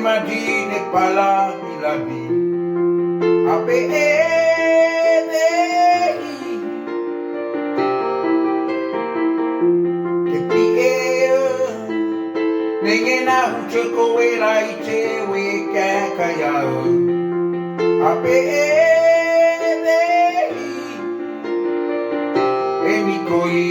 madine pala ilabi ape te pie nengena huche koe rai te we kaya ape emi koi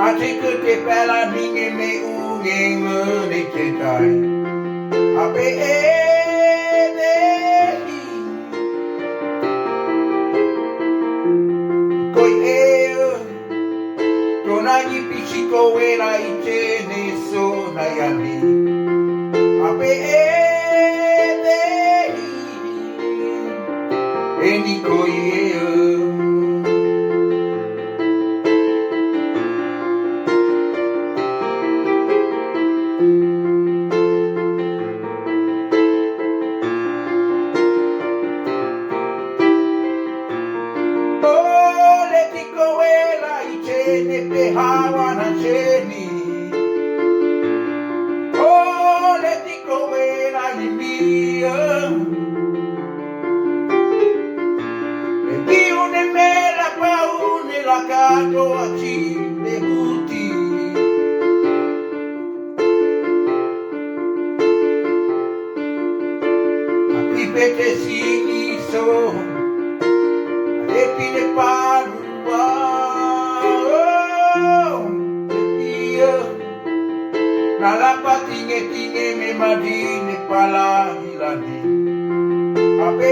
Ate te pela ninge me unge ngene te tai ape koi tona ni pisiko era ite ne so na yami ape eni koi ne pe hawa na cheni oh le tiko era ni mia e di une mela pa une la cato a ci le buti a pipete sini so le pine panu Nalapa tinge me madine pala hilani ape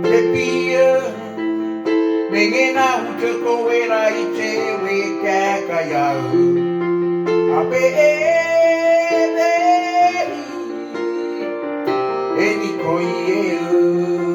te pia nengena huche koe rai te we kaya ape eni koi